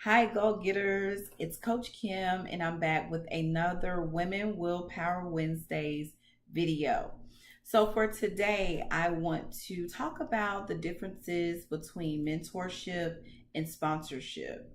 Hi, go getters. It's Coach Kim, and I'm back with another Women Willpower Wednesdays video. So, for today, I want to talk about the differences between mentorship and sponsorship.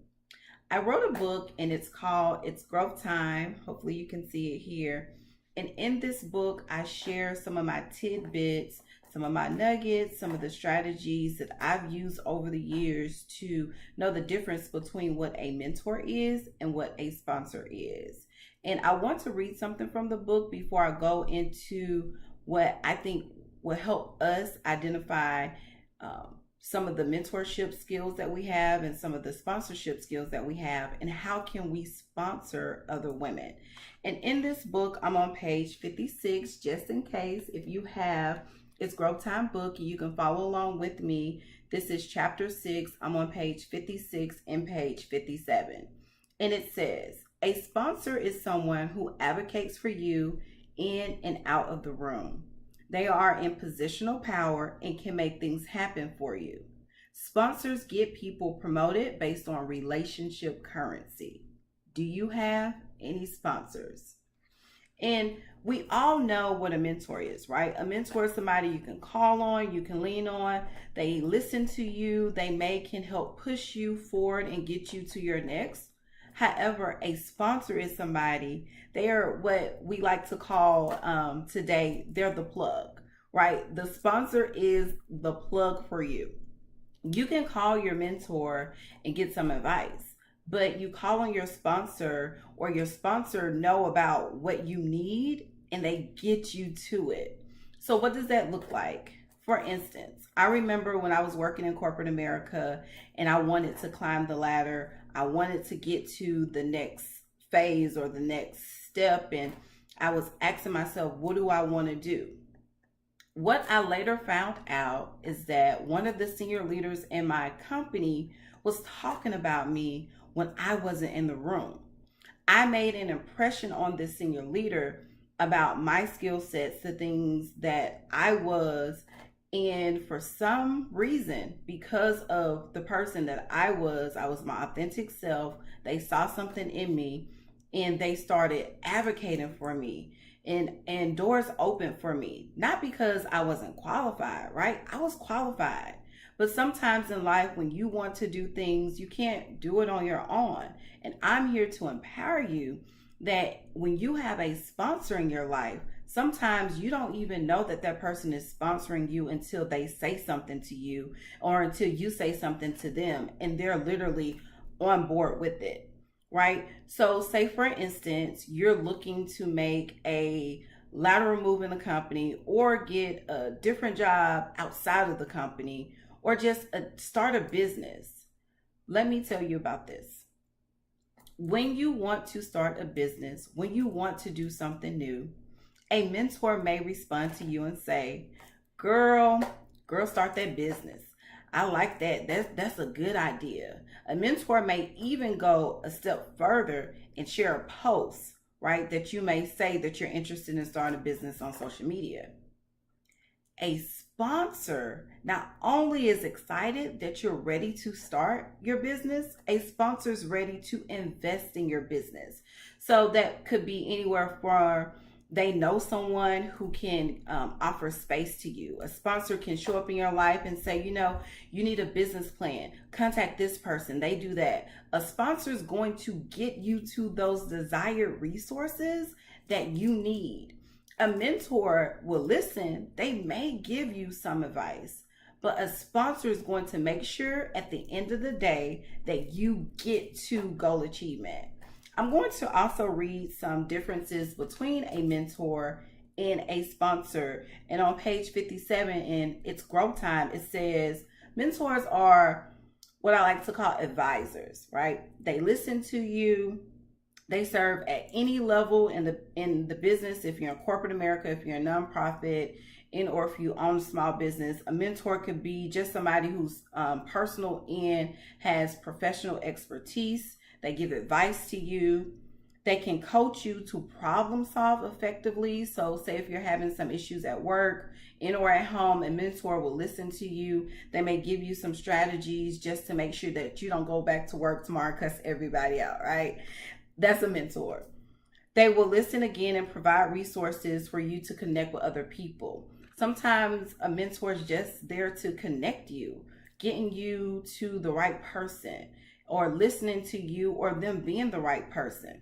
I wrote a book and it's called It's Growth Time. Hopefully, you can see it here. And in this book, I share some of my tidbits, some of my nuggets, some of the strategies that I've used over the years to know the difference between what a mentor is and what a sponsor is. And I want to read something from the book before I go into what I think will help us identify some of the mentorship skills that we have and some of the sponsorship skills that we have, and how can we sponsor other women. And in this book, I'm on page 56, just in case if you have It's Growth Time book, you can follow along with me. This is chapter 6. I'm on page 56 and page 57. And it says, a sponsor is someone who advocates for you in and out of the room. They are in positional power and can make things happen for you. Sponsors get people promoted based on relationship currency. Do you have any sponsors? And we all know what a mentor is, right? A mentor is somebody you can call on, you can lean on. They listen to you. They can help push you forward and get you to your next. However, a sponsor is somebody, they are what we like to call today, they're the plug, right? The sponsor is the plug for you. You can call your mentor and get some advice, but you call on your sponsor, or your sponsor know about what you need and they get you to it. So what does that look like? For instance, I remember when I was working in corporate America and I wanted to climb the ladder. I wanted to get to the next phase or the next step, and I was asking myself, what do I want to do? What I later found out is that one of the senior leaders in my company was talking about me when I wasn't in the room. I made an impression on this senior leader about my skill sets, the things that I was. And for some reason, because of the person that I was my authentic self. They saw something in me and they started advocating for me, and doors opened for me. Not because I wasn't qualified, right? I was qualified. But sometimes in life, when you want to do things, you can't do it on your own. And I'm here to empower you that when you have a sponsor in your life, sometimes you don't even know that that person is sponsoring you until they say something to you, or until you say something to them and they're literally on board with it, right? So say for instance, you're looking to make a lateral move in the company, or get a different job outside of the company, or just start a business. Let me tell you about this. When you want to start a business, when you want to do something new, a mentor may respond to you and say, girl, start that business. I like that. That's a good idea. A mentor may even go a step further and share a post, right, that you may say that you're interested in starting a business on social media. A sponsor not only is excited that you're ready to start your business, a sponsor is ready to invest in your business. So that could be anywhere from they know someone who can offer space to you. A sponsor can show up in your life and say, you need a business plan. Contact this person. They do that. A sponsor is going to get you to those desired resources that you need. A mentor will listen. They may give you some advice, but a sponsor is going to make sure at the end of the day that you get to goal achievement. I'm going to also read some differences between a mentor and a sponsor. And on page 57 in It's Growth Time, it says mentors are what I like to call advisors, right? They listen to you. They serve at any level in the business. If you're in corporate America, if you're a nonprofit, or if you own a small business, a mentor could be just somebody who's personal and has professional expertise. They give advice to you. They can coach you to problem solve effectively. So, say if you're having some issues at work, in or at home, a mentor will listen to you. They may give you some strategies just to make sure that you don't go back to work tomorrow and cuss everybody out, right? That's a mentor. They will listen again and provide resources for you to connect with other people. Sometimes a mentor is just there to connect you, getting you to the right person, or listening to you, or them being the right person.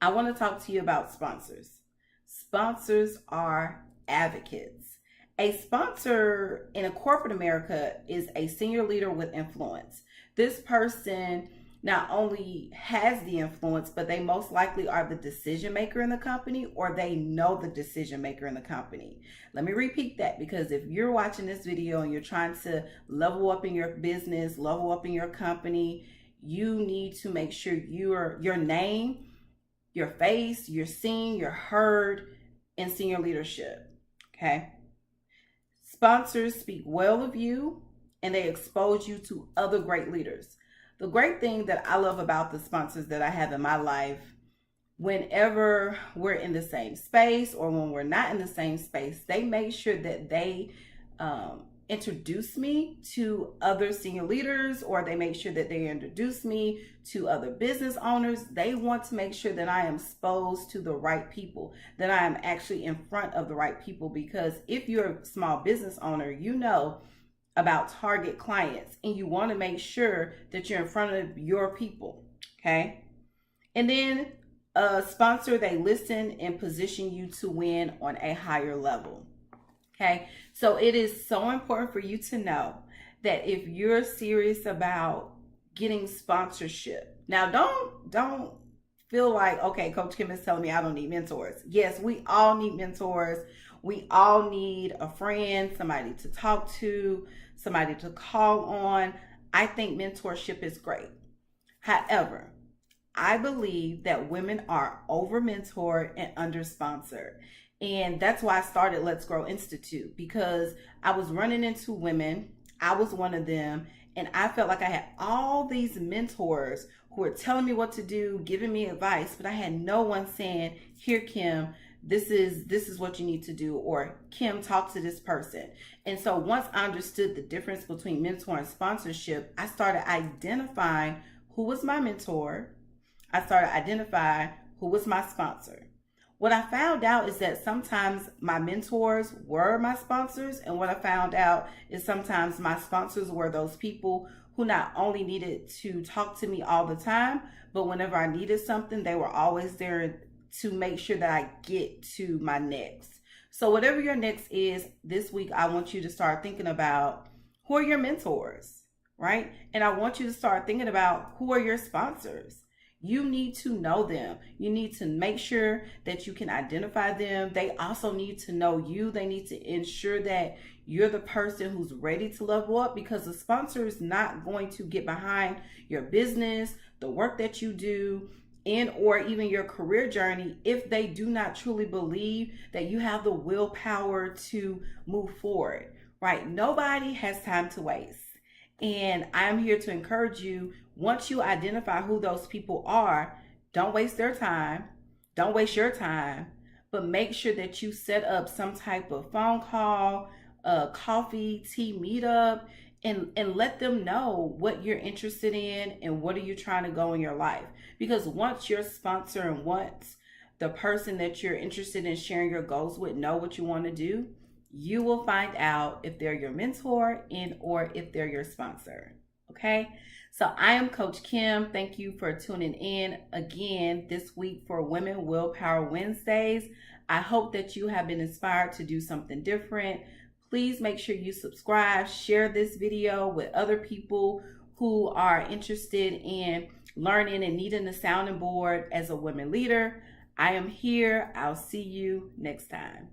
I want to talk to you about sponsors. Sponsors are advocates. A sponsor in a corporate America is a senior leader with influence. This person not only has the influence, but they most likely are the decision maker in the company, or they know the decision maker in the company. Let me repeat that, because if you're watching this video and you're trying to level up in your business, level up in your company, you need to make sure your name, your face, you're seen, you're heard in senior leadership. Okay? Sponsors speak well of you and they expose you to other great leaders. The great thing that I love about the sponsors that I have in my life, whenever we're in the same space or when we're not in the same space, they make sure that they introduce me to other senior leaders, or they make sure that they introduce me to other business owners. They want to make sure that I am exposed to the right people, that I am actually in front of the right people, because if you're a small business owner, you know about target clients and you want to make sure that you're in front of your people. Okay. And then a sponsor, they listen and position you to win on a higher level. Okay. So it is so important for you to know that if you're serious about getting sponsorship, now don't feel like, okay, Coach Kim is telling me I don't need mentors. Yes, we all need mentors. We all need a friend, somebody to talk to, somebody to call on. I think mentorship is great. However, I believe that women are over-mentored and under-sponsored. And that's why I started Let's Grow Institute, because I was running into women. I was one of them. And I felt like I had all these mentors who were telling me what to do, giving me advice, but I had no one saying, here, Kim, this is what you need to do, or Kim, talk to this person. And so once I understood the difference between mentor and sponsorship, I started identifying who was my mentor. I started identifying who was my sponsor. What I found out is that sometimes my mentors were my sponsors, and what I found out is sometimes my sponsors were those people who not only needed to talk to me all the time, but whenever I needed something, they were always there to make sure that I get to my next. So whatever your next is this week, I want you to start thinking about who are your mentors, right? And I want you to start thinking about who are your sponsors. You need to know them. You need to make sure that you can identify them. They also need to know you. They need to ensure that you're the person who's ready to level up, because the sponsor is not going to get behind your business, the work that you do, and or even your career journey if they do not truly believe that you have the willpower to move forward, right? Nobody has time to waste. And I'm here to encourage you, once you identify who those people are, don't waste their time, don't waste your time, but make sure that you set up some type of phone call, coffee, tea meetup, and let them know what you're interested in and what are you trying to go in your life. Because once your sponsor and once the person that you're interested in sharing your goals with know what you want to do, you will find out if they're your mentor and or if they're your sponsor. Okay? So I am Coach Kim. Thank you for tuning in again this week for Women Willpower Wednesdays. I hope that you have been inspired to do something different. Please make sure you subscribe, share this video with other people who are interested in learning and needing a sounding board as a women leader. I am here. I'll see you next time.